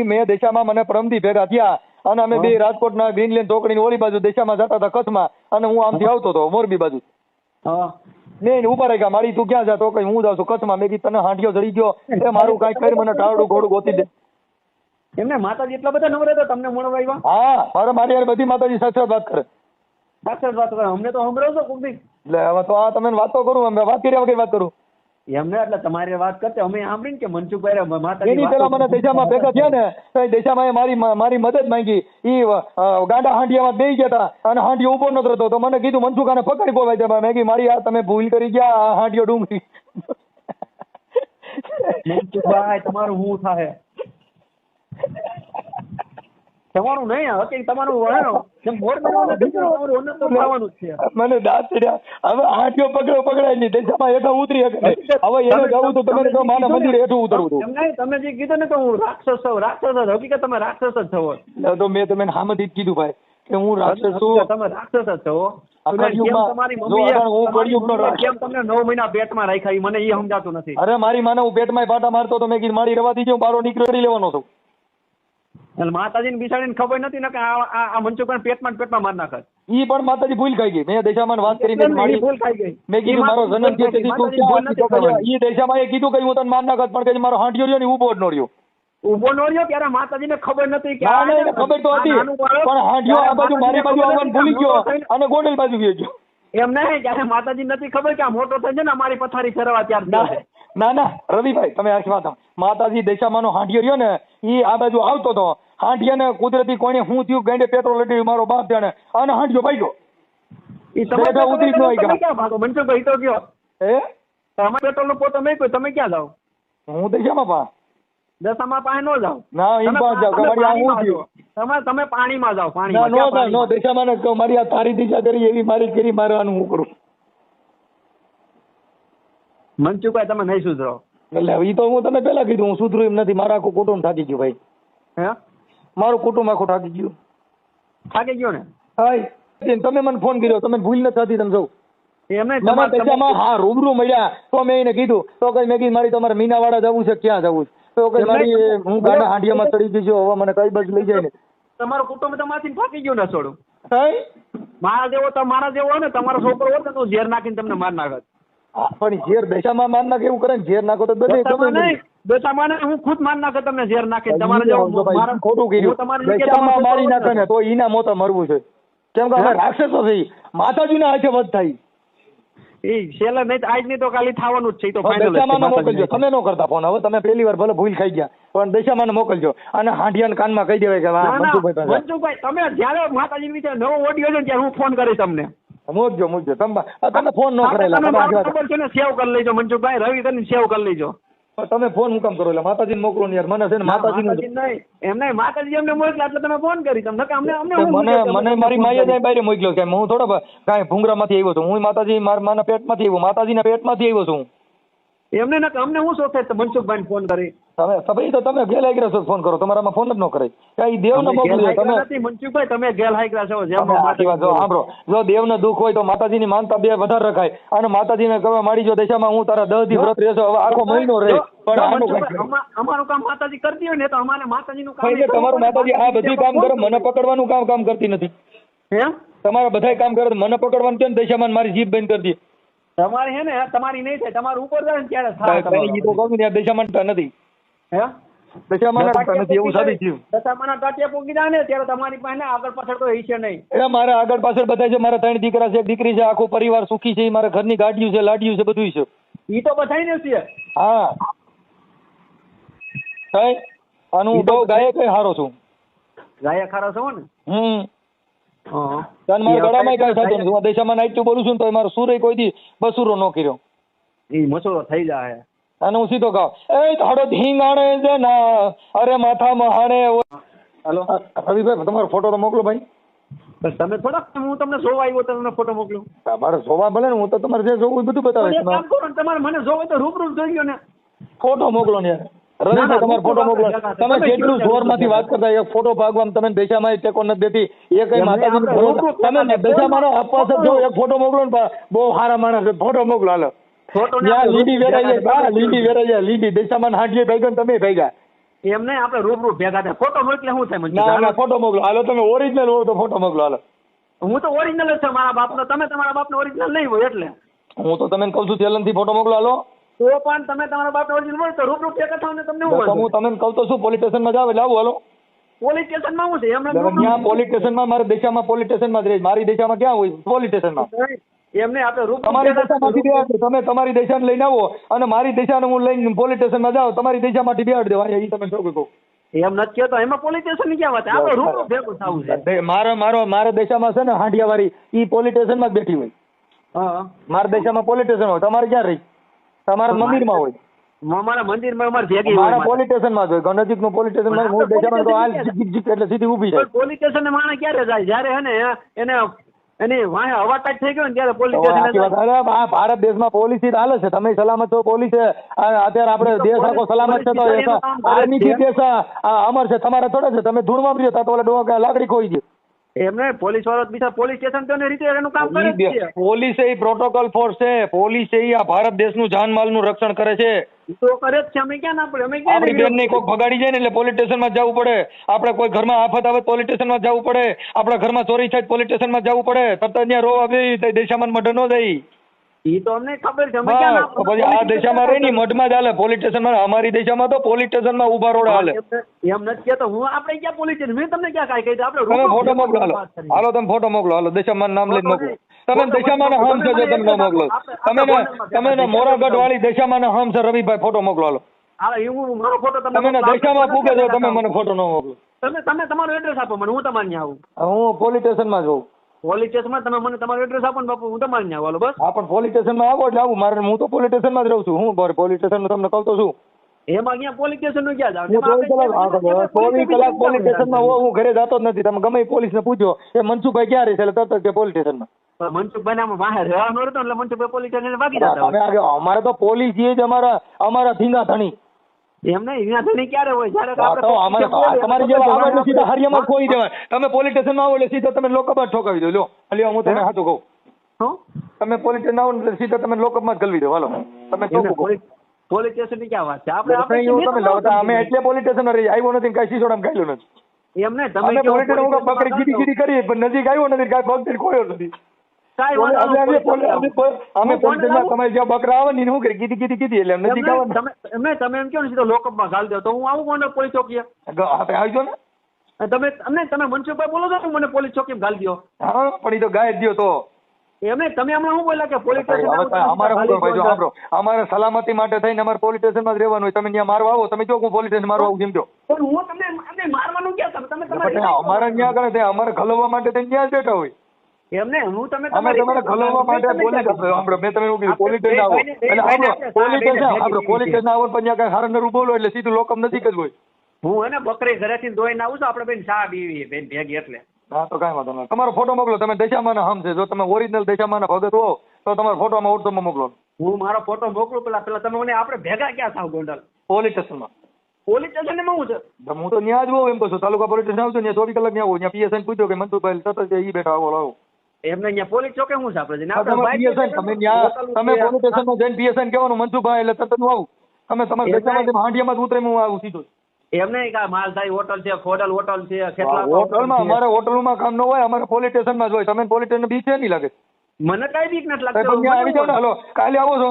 મેં દેશામાં મને પરમથી ભેગા થયા અને અમે બે રાજકોટના ગ્રીનલેન્ડ ઢોકળીની ઓલી બાજુ દેશામાં જતા હતા કચ્છમાં અને હું આમથી આવતો હતો મોરબી બાજુ. મેં ઉભા રાખ્યા મારી તું ક્યાં જા તો કઈ હું જાઉં છું કચ્છમાં. મેં કીધું તને હાંડિયો જડી ગયો એ મારું કઈ કરી મને ટાળું ઘોડું ગોતી દે. એમને માતાજી એટલા બધા નવરા હતા તમને મળવા આવ્યા? હા મારી યાર બધી માતાજી સાક્ષાત વાત કરે. સાક્ષાત વાત કરે અમને તો સંભળાવશો કોક દી? એટલે હવે તો આ તમે વાત તો કરું અમે વાત કર્યા વગર વાત કરું એમને એટલે તમારી વાત કરતે અમે સાંભળીને કે મનસુખભાઈ માતાજી એની પેલા મને દેશામાં ભેગા થયા ને તો દેશામાં મારી મદદ માંગી. ઈ ગાંડા હાંડિયામાં બેસી ગયા હતા અને હાંડિયો ઉભો નતો રહેતો તો મને કીધું મનસુખાને પકડી બોલાવી દે. મેં કીધું મારી યાર તમે ભૂલ કરી ગયા આ હાંડિયો ડુંગળી. મનસુખભાઈ તમારું શું થાય? તમારું નહીં અત્યારે તમારું મને દાંત ચડ્યા. હવે હાંડિયો પકડાય નહીં દેશામાં હેઠા ઉતરી શકે. હવે એને જવું તો તમે કહો માના મંદિરે હેઠું ઉતરવું હતું. તમે જે કીધું ને કે હું રાક્ષસ છું રાક્ષસ હકીકત તમે રાક્ષસ જ છો. તો મેં તમને સામેથી જ કીધું ભાઈ કે હું રાક્ષસ છું. તમે રાક્ષસ જ છો. તમારી મમ્મી કેમ તમને 9 મહિના પેટમાં રાખ્યા મને એ સમજાતું નથી. અરે મારી માને હું પેટમાં પાટા મારતો તો મેં કીધું મારી રવા દીધી બારો નીકળી લેવાનો છું. માતાજીને બિસાડીને ખબર નથી ને કે આ મનસુખભાઈ પેટમાં માર નાખે. ઈ પણ માતાજી ભૂલ ખાઈ ગઈ. મેં દેશામાં વાત કરીને મારી ભૂલ ખાઈ ગઈ. મેં કીધું મારો જન્મ છે તેથી તું ઈ દેશામાં એ કીધું કે હું તને માર નાખત પણ કે મારો હાંડિયો રહ્યો ને ઉભો જ નો રહ્યો. ઉભો નો રહ્યો ત્યારે માતાજીને ખબર નથી કે ખબર તો હતી પણ હાંડિયો આ બાજુ મારી બાજુ આવવાનું ભૂલી ગયો અને ગોંડલ બાજુ ગયો. એમ નહીં ત્યારે માતાજી નથી ખબર કે આ મોટો થઈ જાય ને અમારી પથારી ફેરવા ત્યાર. ના રવિભાઈ તમે આખી વાત માતાજી દેશામાંનો હાંડિયો રહ્યો ને ઈ આ બાજુ આવતો હતો. હાંડિયાને કુદરતી કોઈને હું થયું ગાંડે પેટ્રોલ લડી મારો બાપ જાણે અને હાંડિયો ભાગ્યો. ઉતરી જ ન ક્યાં ભાગો મનસુખભાઈ તો ગયો તમે પેટ્રોલ નો પોતો મેં તમે ક્યાં જાઓ? હું દેશામાં પા દશામાં પાસે ન જાઓ. ના એમ પણ જાવ તમે પાણીમાં જાઓ. પાણીમાં નો દેશામાં મારી આ તારી દિશા કરી એવી મારી કરી મારવાનું હું કરું. મનસુખભાઈ તમે નહીં સુધરો. એટલે એ તો હું તને પેલા કીધું હું સુધરું એમ નથી. મારા આખું કુટુંબ થાકી ગયું ભાઈ. હે મારું કુટુંબ આખું થાકી ગયું. થાકી ગયો ને? હા તમે મને ફોન કર્યો તમે ભૂલ નથી થતી તમે સૌ એમને હા રૂબરૂ મળ્યા તો મેં એને કીધું તો કઈ મેં કીધું મારી તમારે મીનાવાડા જવું છે ક્યાં જવું તો કઈ મારી હું ગાડા હાંડિયામાં ચડી ગઈ છું હવે મને કઈ બાજુ લઈ જાય ને. તમારું કુટુંબ તમારાથી થાકી ગયું ને છોડું. મારા જેવો ને તમારો છોકરો હોત ને તો ઝેર નાખીને તમને માર નાખત. પણ ઝેર દેશામાં માર નાખે એવું કરે ને ઝેર નાખો તો બધે દેશામાં હું ખુદ માર નાખે તમને ઝેર નાખીને તમારે જેવું ખોટું કર્યું. દેશામાં મારી નાખે ને તો ઈના મોતા મરવું છે કેમ કે અમે રાક્ષસો છે માતાજીના હાથે વધ થાય. એ શેલા નહીં આજ નહીં તો કાલે થવાનું જ છે. તો દેશામાં મોકલજો. તમે નો કરતા ફોન હવે તમે પહેલી વાર ભલે ભૂલ ખાઈ ગયા પણ દેશામાં મોકલજો અને હાંડિયાના કાનમાં કહી દેવાય કે મનસુખભાઈ તમે જયારે માતાજી વિશે નવો ઓડિયો છે ત્યારે હું ફોન કરીશ તમને. મોકજો તમે ફોન નો કરેલા ખબર છે ને સેવ કરી લેજો મનસુખભાઈ રવિ કરીને સેવ કરી લેજો. તમે ફોન હું કામ કરો એટલે માતાજીને મોકલો ને યાર મને છે ને માતાજી એમ નહીં માતાજી અમને મોકલ્યા એટલે તમે ફોન કરી તમને મને મારી માએ જાય બહાર મોકલ્યો કે હું થોડો કાંઈ ભૂંગરામાંથી આવ્યો છું. હું માતાજી મારા પેટમાંથી આવ્યો માતાજીના પેટમાંથી આવ્યો છું. એમને ના અમને હું શોખ થાય મનસુખભાઈ ફોન કરી તમે ગેલ હાઈગ્રા છો ફોન કરો તમારામાં ફોન જ ન કરે કઈ દેવને મોકલ્યો તમે મનસુખભાઈ તમે ગેલ હાઈગ્રા છો. સાંભળો જો દેવને દુઃખ હોય તો માતાજીની માનતા બે વધારે રખાય અને માતાજીને કહેવા માંડી જો દેશામાં હું તારા 10 દી વ્રત રહેશો હવે આખો મહિનો રહે પણ અમારું કામ માતાજી કરતી હોય ને તો અમારે માતાજીનું કામ તમારું માતાજી આ બધું કામ કરે મને પકડવાનું કામ કરતી નથી. તમારા બધા કામ કરે મને પકડવાનું કેમ દેશામાં મારી જીભ બંધ કરી દે. તમારી હે ને તમારી નહીં થાય તમારું ઉપર જાય ને ત્યારે થાય. દેશામાં નથી દશામાના નથી એવું સાદી થયું. દશામાના ટાટિયા પોગી જાય ને ત્યારે તમારી પાસે આગળ પાછળ તો હશે નહીં. એ મારા આગળ પાછળ બધા છે. મારા 3 દીકરા છે, એક દીકરી છે, આખો પરિવાર સુખી છે. મારા ઘરની ગાડીઓ છે, લાડીઓ છે, બધું છે. ઈ તો બધાને છે. હા કઈ આનું બહુ ગાયક હારો છું. ગાયક હારો છો ને? તન મારા ગળામાં કઈ થતું નથી. હું દેશામાં નાઈટ બોલું છું તો મારો સુર કોઈ દી બસુરો ન કર્યો. ઈ મસૂરો થઈ જાય અને હું સીધો ગાવ એ થોડો ધીંગાણે જના અરે માથા મહાણે. હેલો રવિભાઈ તમારો ફોટો તો મોકલો ભાઈ. તમે થોડાક હું તમને જોવા આવ્યો તમને ફોટો મોકલું. મારે જોવા ભલે ને હું તો તમારે જે જોવું બધું બતાવે. તમારે મને જોવો તો રૂબરૂ જોઈ ગયો ને. ફોટો મોકલો ને યાર. રવિભાઈ તમારો ફોટો મોકલો. તમે જેટલું જોર માંથી વાત કરતા એક ફોટો ભાગવામાં તમે દેશામાં ટેકો નથી દેતી એ કઈ માતાજી તમે દેશામાં આપવા છો એક ફોટો મોકલો ને બહુ સારા માણસ ફોટો મોકલો. હાલો લીંડી વેરાઈ લીંડી દેશામાં હાંડીએ ભાગ્યો ને તમે ભાગ્યા એમ નહીં, આપણે રૂબરૂ ભેગા થાય, ફોટો મોકલે શું થાય મને? ના ફોટો મોકલો. હાલો તમે ઓરિજિનલ હો તો ફોટો મોકલો. હાલો હું તો ઓરિજિનલ જ છું મારા બાપનો, તમે તમારા બાપનો ઓરિજિનલ નહીં હોય એટલે હું તો તમે કહું છું ચેલનથી ફોટો મોકલો. હાલો તો પણ તમે તમારા બાપનો ઓરિજિનલ હોય તો રૂબરૂ ભેગા થાવ ને તમને શું હું તમને કહું તો શું પોલીસ સ્ટેશનમાં જાવ એટલે આવું. હાલો પોલીસ સ્ટેશનમાં શું છે એમને? ત્યાં પોલીસ સ્ટેશનમાં મારા દેશામાં પોલીસ સ્ટેશનમાં જ રહે. મારી દેશામાં ક્યાં હોય પોલીસ સ્ટેશનમાં? એમને આપણે રૂબરૂ તમારી દિશામાંથી બેહાડ. તમે તમારી દિશાને લઈને આવો અને મારી દિશાને હું લઈને પોલીસ સ્ટેશનમાં જાઉં. તમારી દિશામાંથી બેહાડ દેવા. એ તમે શું કહો? એમ નથી કહેતો, એમાં પોલીસ સ્ટેશન ની ક્યાં વાત? આપણે રૂબરૂ ભેગું થવું છે. મારા દેશામાં છે ને હાંડિયા વાળી ઈ પોલીસ સ્ટેશનમાં જ બેઠી હોય. હા મારા દેશામાં પોલીસ સ્ટેશન હોય. તમારે ક્યાં રહી? તમારા મંદિરમાં હોય. અમારા મંદિરમાં અમારે ભેગી મારા પોલીસ સ્ટેશનમાં જ હોય. નજીકનું પોલીસ સ્ટેશન હું દેશામાં તો હાલ જીક એટલે સીધી ઊભી થાય. પોલીસ સ્ટેશન માણસ ક્યારે જાય? જ્યારે હે ને એને એની વાહે હવા ટાઈટ થઈ ગયો ને ત્યારે પોલીસ સાચી વાત. સ્ટેશન. અરે આ ભારત દેશમાં પોલીસ જ હાલે છે. તમે સલામત છો, પોલીસ છે. અત્યારે આપણે દેશ આખો સલામત છે તો આર્મી થી દેશ અમર છે. તમારે થોડા છે. તમે ધૂળમાં પીઓ તો ઓલા ડોકા લાકડી ખોઈ દે. એમને પોલીસ વાળો બીજા પોલીસ સ્ટેશન તો રીતે એનું કામ કરે જ છે. પોલીસ એ પ્રોટોકોલ ફોર્સ છે. પોલીસ એ આ ભારત દેશનું જાનમાલનું રક્ષણ કરે છે. તો કરે જ છે. અમે ક્યાં ના પડે? અમે ક્યાં આપણી બેન ને કોઈ ભગાડી જાય ને એટલે પોલીસ સ્ટેશનમાં જવું પડે. આપણે કોઈ ઘરમાં આફત આવે પોલીસ સ્ટેશનમાં જવું પડે. આપણા ઘરમાં ચોરી થાય પોલીસ સ્ટેશનમાં જવું પડે. તરત ત્યાં રોવા આવી દેશામાં મઢ ન જાય. ઈ તો અમને ખબર છે. અમે ક્યાં ના તો પછી આ દેશામાં રહી ને મઢમાં જ હાલે પોલીસ સ્ટેશનમાં. અમારી દેશામાં તો પોલીસ સ્ટેશનમાં ઉભા રોડ હાલે. એમ નથી કહેતો હું. આપણે ક્યાં પોલીસ સ્ટેશન? મેં તમને ક્યાં કાંઈ કહી દીધું? આપણે તમે ફોટો મોકલો. હાલો હાલો તમે ફોટો મોકલો. હાલો દેશામાં નામ લઈને મોકલો. તમે દેશામાં હમ છે જો તમે ન મોકલો. તમે મોરાગઢ વાળી દેશામાં હમ છે રવિભાઈ ફોટો મોકલો. હાલો હું મારો ફોટો તમે દેશામાં પૂગે છો તમે મને ફોટો ન મોકલો. તમે તમારું એડ્રેસ આપો મને, હું તમારે ત્યાં આવું. હું પોલીસ સ્ટેશનમાં જોઉં. પોલીસ સ્ટેશનમાં તમે મને તમારું એડ્રેસ આપો ને બાપુ, હું તમારે ત્યાં આવું. બસ હા પણ પોલીસ સ્ટેશનમાં આવો એટલે આવું. મારે હું તો પોલીસ સ્ટેશનમાં જ રહું છું. હું પોલીસ સ્ટેશન તમને કહું તો છું. એમાં ક્યાં પોલીસ સ્ટેશન નું ક્યાં જાવ? હું 24 કલાક પોલીસ સ્ટેશનમાં હું ઘરે જતો જ નથી. તમે ગમે પોલીસને પૂછો એ મનસુખભાઈ ક્યાં રહે છે એટલે તરત જ પોલીસ સ્ટેશનમાં. મનસુખભાઈ આમાં બહાર રહેવાનો હતો એટલે મનસુખભાઈ પોલીસ સ્ટેશન ભાગી જતા. અમારે તો પોલીસ એ જ અમારા ધીંગા ધણી. એમ નહીં, એના ક્યારે હોય? જ્યારે તમારી જેવા આવે એટલે સીધા હરિયામાં ખોઈ દેવાય. તમે પોલીસ સ્ટેશન આવો એટલે સીધા તમે લોકઅપમાં ઠોકાવી દો. લ્યો અલ્યો હું તમને સાચું કહું. તમે પોલીસ સ્ટેશન આવો એટલે સીધા તમે લોકઅપમાં જ ગલવી દો. હાલો તમે પોલીસ સ્ટેશન ની ક્યાં વાત છે? અમે એટલે પોલીસ સ્ટેશન આવ્યો નથી કઈ સિસોડામાં ગાયલો નથી. એમ નહીં, તમે પોલીસ સ્ટેશન પકડી કીધી કીધી કરી પણ નજીક આવ્યો નથી. કાંઈ પગ ખોયો નથી. અમે તમારી જ્યાં બકરા આવે ને શું કરી કીધી કીધી એટલે નજીક આવે. તમે એમ કહો ને સીધો લોકઅપમાં ઘાલ દો તો હું આવું કોણ પોલીસ ચોકી? આવજો ને. તમે મનસુખભાઈ બોલો છો મને પોલીસ ચોકી ઘાલ દો. હા પણ એ તો ગાય દો તો એમને તમે હમણાં શું બોલ્યા કે પોલીસ અમારે સલામતી માટે થઈને અમારે પોલીસ સ્ટેશનમાં જ રહેવાનું હોય. તમે ત્યાં મારવા આવો તમે જો હું પોલીસ સ્ટેશન મારવા આવું કેમ છો? હું તમને મારવાનું ક્યાં? તમે અમારે ત્યાં કરે અમારે ખલવવા માટે ત્યાં જ બેઠા હોય. એમને હું તમે તમારે ખલવવા માટે પોલીસ મેં તમે એવું કીધું પોલીસ સ્ટેશન આવો એટલે પોલીસ સ્ટેશન આવો પણ ત્યાં કઈ હારનરું બોલો એટલે સીધું લોકમ નજીક જ હોય. હું એને બકરી ઘરેથી ધોઈને આવું છું. આપણે બેન ચા પીવી બેન ભેગી એટલે. હા તો કાંઈ વાંધો નહીં. તમારો ફોટો મોકલો. તમે દેશામાં હમ છે. જો તમે ઓરિજિનલ દેશામાં ભગત હો તો તમારા ફોટોમાં ઓળખોમાં મોકલો. હું મારો ફોટો મોકલું પેલા તમે મને આપણે ભેગા ક્યાં થાવ ગોંડલ? પોલીસ સ્ટેશનમાં. પોલીસ સ્ટેશન માં હું છે? હું તો ત્યાં જ હોઉં એમ કહું છું. તાલુકા પોલીસ સ્ટેશન આવજો ત્યાં 24 કલાક ત્યાં આવું. ત્યાં પીએસઆઈ પૂછ્યો કે મનસુખભાઈ તરત ઈ બેઠા આવો. એમને ત્યાં પોલીસ ચોકે શું છે આપણે? તમે પોલીસ સ્ટેશનમાં જઈને પીએસઆઈ કહેવાનું મનસુખભાઈ એટલે તરત હું આવું. તમે તમારા દેશામાં હાંડિયામાં ઉતરે હું આવું સીધું. એમ નહીં કે માલધારી હોટલ છે, ખોડલ હોટલ છે, કેટલા હોટલમાં અમારે હોટલમાં કામ ન હોય. અમારે પોલીસ સ્ટેશનમાં જ હોય. તમે પોલીસ સ્ટેશન બીક છે નહીં લાગે? મને કઈ બીક નથી લાગતી. તમે આવી જાવ ને. હાલો કાલે આવો છો?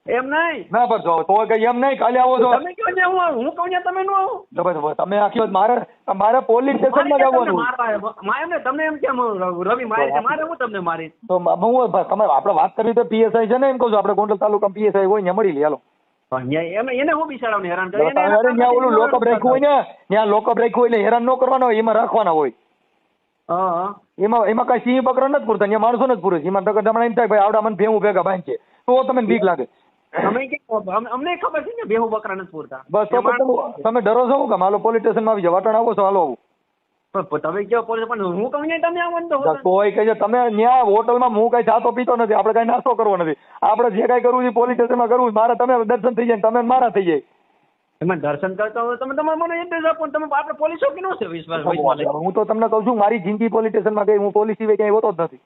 એમ નહીં ના પર જાઓ તો કઈ એમ નહીં. કાલે આવો છો? તમે કહો ને હું કહું ને તમે નો આવો. તમે આખી વાત મારે પોલીસ સ્ટેશનમાં જ આવવાનું. એમને તમને એમ કેમ રવિ મારી છે? મારે હું તમને મારી તો તમે આપણે વાત કરી તો પીએસઆઈ છે ને એમ કહું છું. આપણે ગોંડલ તાલુકામાં પીએસઆઈ હોય ને મળી લઈએ. હાલો એને હું બિચારાને હેરાન કરે? ત્યાં ઓલું લોકઅપ રાખ્યું હોય ને ત્યાં લોકઅપ રાખ્યું હોય એટલે હેરાન ન કરવાના હોય. એમાં રાખવાના હોય. એમાં કઈ સિંહ બકરા નથી પૂરતા. ત્યાં માણસો નથી પૂરે. એમાં તમને એમ થાય ભાઈ આવડા મને ભેવું ભેગા બાંધ છે તો તમને બીક લાગે. અમને ખબર છે ને ભેવું બકરા નથી પૂરતા. બસ તો તમે ડરો છો કે હાલો પોલીસ સ્ટેશનમાં આવી જાવ. વાટણ આવો છો? હાલો આવું. તમે કયો પોલીસ પણ હું કહું ને તમે આવો તો કોઈ કહે છે તમે ત્યાં હોટલમાં હું કઈ ચાતો પીતો નથી. આપણે કઈ નાસ્તો કરવો નથી. આપણે જે કઈ કરવું છે પોલીસ સ્ટેશનમાં કરવું. મારે તમે દર્શન થઈ જાય તમે મારા થઈ જાય. એમાં દર્શન કરતા હોય તમે તમારે મને એડ્રેસ આપો. તમે આપણે પોલીસ ચોકી નો છે વિશ્વાસ? હું તો તમને કહું છું મારી જિંદગી પોલીસ સ્ટેશનમાં ગઈ. હું પોલીસ સિવાય ક્યાંય હોતો જ નથી.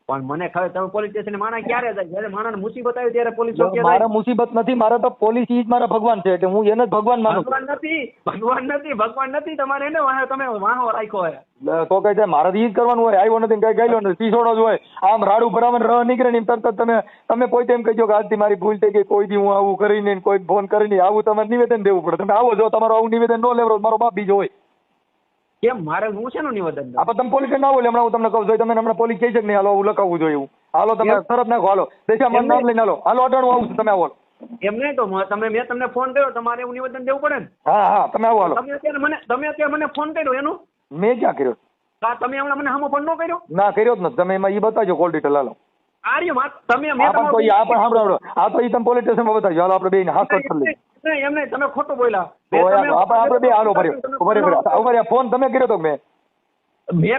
પણ મને ખબર તમે પોલીસ સ્ટેશન માણા ક્યારે જાય જયારે માણાને મુસીબત આવી ત્યારે પોલીસ ચોકીએ જાય. મારા મુસીબત નથી, મારા તો પોલીસ ઈ જ મારા ભગવાન છે એટલે હું એને જ ભગવાન માનું છું. ભગવાન નથી તમારે એને તમે વાહો રાખ્યો હોય. તો કઈ જાય મારે ઈ જ કરવાનું હોય. આવ્યો નથી કઈ ગયેલો નથી, પીછોડો જ હોય. આમ રાડું ભરાવાનું રહ નીકળે ને એમ તરત જ તમે પોતે એમ કહેજો કે આજથી મારી ભૂલ થઈ ગઈ, કોઈ દી હું આવું કરીને કોઈ ફોન કરીને આવું તમારે નિવેદન દેવું પડે. તમે આવો જો તમારું આવું નિવેદન ન લેવો મારો બાપ બીજો હોય. કેમ મારે હું છે નિવેદન દઉં? તમે પોલીસ ના બોલે હમણાં હું તમને કહું છું તમે હમણાં પોલીસ કહે છે કે નહીં હાલો હું લખાવવું જોઈએ એવું. હાલો તમે તરત નાખો, હાલો દેશામાં નામ લઈને હાલો અટાણું આવું છું તમે આવો. એમ નહીં તો મેં તમને ફોન કર્યો તમારે એવું નિવેદન દેવું પડે ને. હા તમે આવો હાલો. તમે અત્યારે મને ફોન કર્યો એનું મેં ક્યાં કર્યો? તમે હમણાં મને સામો ફોન ન કર્યો? ના કર્યો જ નથી. તમે એમાં ઈ બતાવજો કોલ ડિટેલ હાલો. તમે આ તો ઈ તમે પોલીસ સ્ટેશનમાં બતાવજો હાલો આપણે બેને હાથ કરી લઈએ. એમ નહીં તમે ખોટું બોલ્યા. આપણે બે હાલો ભર્યો ફોન તમે કર્યો તો મેં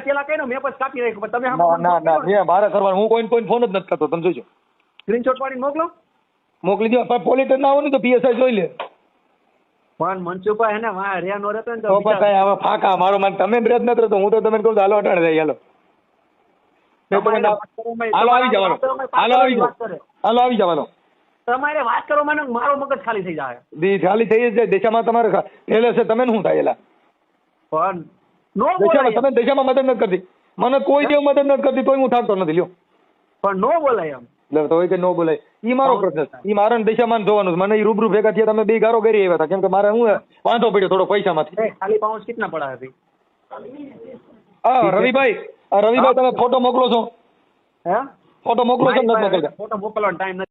પેલા કર્યો મેં પછી કાપી રાખ્યો. તમે ના મેં મારે કરવાનું હું કોઈ ફોન જ નથી કરતો. તમે જોજો સ્ક્રીનશોટ પાડીને મોકલો. મોકલી દો. પણ પોલીસ ના આવો ને તો પીએસઆઈ જોઈ લે. પણ મનસુખભાઈ હે ને વાહ રે નો રહેતો ને તો પછી હવે ફાકા મારો મને તમે જ નથી રહેતો હું તો તમે કહું હાલો અટાણે જાય હાલો. હાલો આવી જવાનો, હાલો આવી જવાનો. તમારે વાત કરવામાં મારો મગજ ખાલી થઈ જાય. ખાલી થઈ જાય. દેશામાં તમારે પહેલે છે તમે શું થાય એલા? પણ તમે દેશામાં મદદ નથી કરતી, મને કોઈ દેવ મદદ નથી કરતી તોય હું થાકતો નથી લ્યો. પણ નો બોલાય એમ એટલે તો કે નો બોલાય ઈ મારો પ્રશ્ન છે. ઈ મારા દેશામાં જોવાનું છે. મને ઈ રૂબરૂ ભેગા થયા તમે બે ગારો કરી આવ્યા હતા કેમ કે મારે હું વાંધો પડ્યો થોડો પૈસામાંથી. ખાલી પાઉન્ડ કેટલા પડા હતી? હા રવિભાઈ તમે ફોટો મોકલો છો? હે ફોટો મોકલો છો? ફોટો મોકલવાનો ટાઈમ